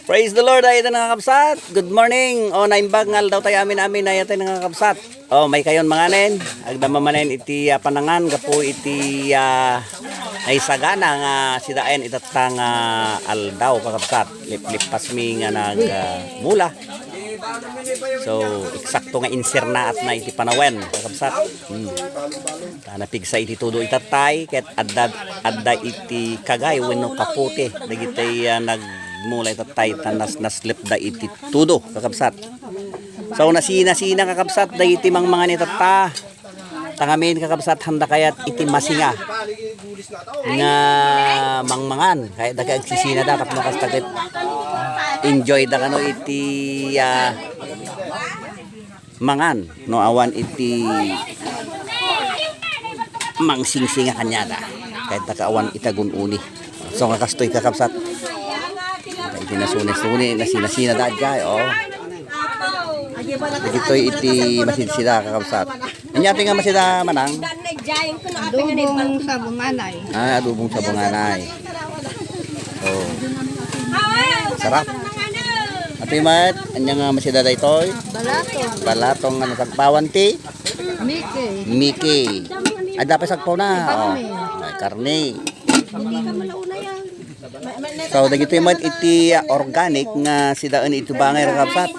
Praise the Lord ay ito nakakabsat. Good morning. O naimbag ngal daw tayo amin ay ito nakakabsat. O may kayon manganen. Agdama manen iti panangan gapo iti ay sagana nga sidaen itatang aldaw kakabsat. Lip pasmi nga nag mula. So eksakto nga insirna at na iti panawen kakabsat. Napigsa iti tudo itatay ket adda iti kagay wenno kaputi dagiti mulay tatay tanas naslip da iti tudo kakabsat. So nasina kakabsat da iti mga ni tata tangamin kakabsat handa kayat iti masinga nga mangmangan kaya da kay agsisina da tapno kastakit enjoy da kano iti mangan no awan iti mangsingsinga kanyada kahit nakaawan itagun-uni. So kakastoy kakabsat iti nasuni nasina daad kay ito iti masidsida kakabsat. Inyati nga masida manang adubong sa bunganay. Adubong sa bunganay. Oh. Sarap. Ati mat anya nga masida daytoy? Balatong ano tagpawan ti? Miki. Ay dapat sagpaw na. May karne. So dagito mat iti organic nga sidaan iti bangay kakabsat.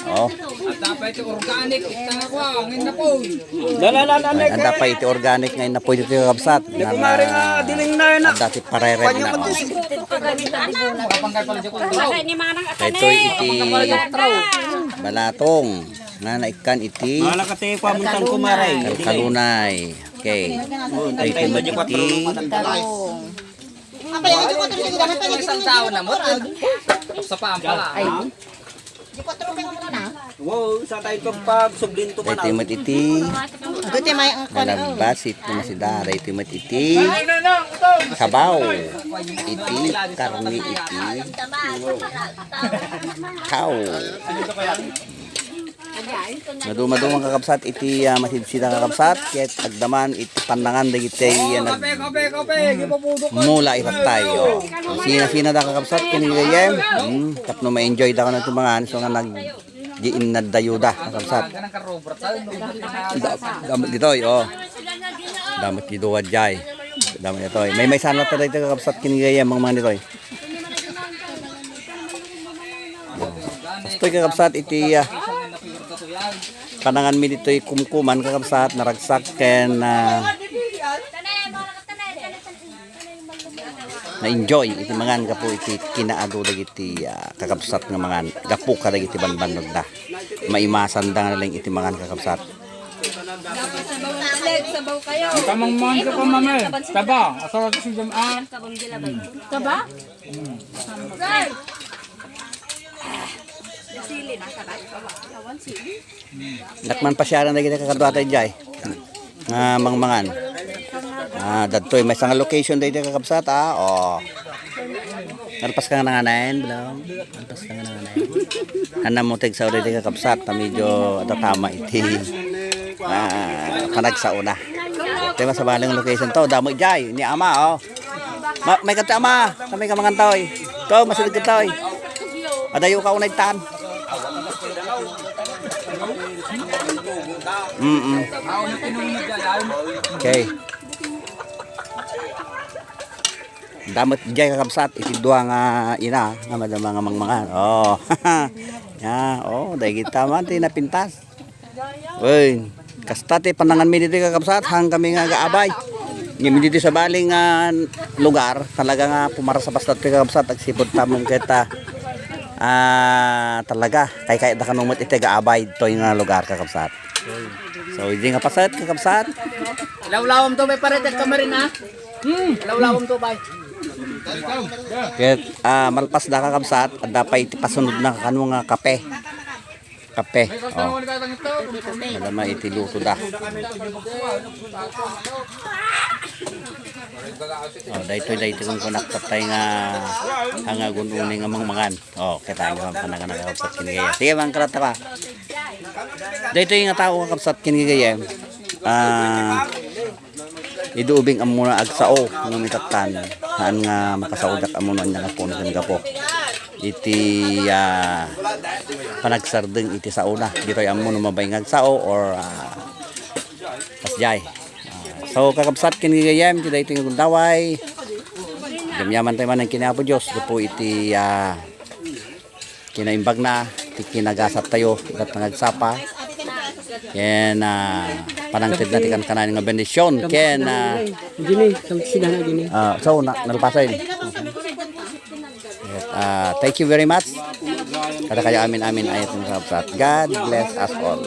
Dapat iti organic itang ako ngin na po. Dapat iti organic ngayon na po iti kakabsat. Di kumari nga diling na yun. Dati parereg na. Ito iti balatong nga naikan iti Malakate ko amuntan kumaray. kalunay. Okay. Ito iti Isang tao na mo. Sa paampala. Wow, sa tayo pag sublin to pa iti na. iti nalabas iti masidara iti iti sabaw iti karni iti cow. Madumang kakabsat iti masidsida kakabsat ket agdaman iti panangan dagiti mula itatay. Sina da kakabsat kinigayem tapno ma-enjoy da ka na tumangan so nga nag-giin na dayuda kakabsat. Damot ditoy damot kiduwad jay damot ditoy may sanlat na dito kakabsat kinigayem mga ditoy. Ito kakabsat iti panangan mi dito'y kumkuman kakabsat naragsak ken na-enjoy iti mangan gapo iti kinaado dagiti kakabsat nga mangan gapo ka dagiti banbanod da maimasan da nga lang iti mangan kakabsat. Sabaw kayo. Kamang man ka pa mame. Taba. Asal ka si Jamaan. Taba? Lakman pa siya na dagiti kakadwatay jay nga mangmangan. Dadtoy may isang location dagiti kakabsat Nalpas ka nga nanganayin, Bilong. Nalpas ka nga nanganayin. Hanam mo tig sa dagiti kakabsat na medyo tatama iti panagsauna. Ito sa baling location to. Damo jay ni ama may kata ama kami ka mangantoy. Ito masilid katoy. Adayo ka unay tan. Okay. Damot jay kakabsat iti duwa nga ina nga madama nga mangmangan. Dahil kita man ti napintas. Uy, kasta ti panangan mi dito kakabsat hang kami nga gaabay. Ngimi dito sa baling lugar talaga nga pumara sa bastat ti kakabsat agsipod tamong kita talaga kay da kanumot iti gaabay toy nga lugar kakabsat. So hindi nga pasat kakabsat. Lawlawom to bay paredet ka marin ha. Lawlawom to bay. Ket malpas da kakabsat adda pa iti pasunod na kanu nga kape. Madama iti luto da. Daytoy kung kunaktatay nga hangagun uni nga mangmangan. Kita nga panangan kakabsat kinigaya. Sige bang karata ka. Daytoy nga tao kakabsat kinigaya. Iduubing amuna agsao ng mitatan haan nga makasaudak amuna nga po na gapo. iti panagsardeng iti sauna dito ay amo no mabayngag sao or pasjay. So kakabsat kin gayam ti daytoy nga gundaway. Gamyaman tayo man ang kinapo Diyos po iti kinaimbag na iti kinagasat tayo ikat nangagsapa. Ken panangtid na tikan kanan nga bendisyon ken Gini, sila na gini. so nalpasan. Thank you very much. Kada kaya amin ayat ng sabsat. God bless us all.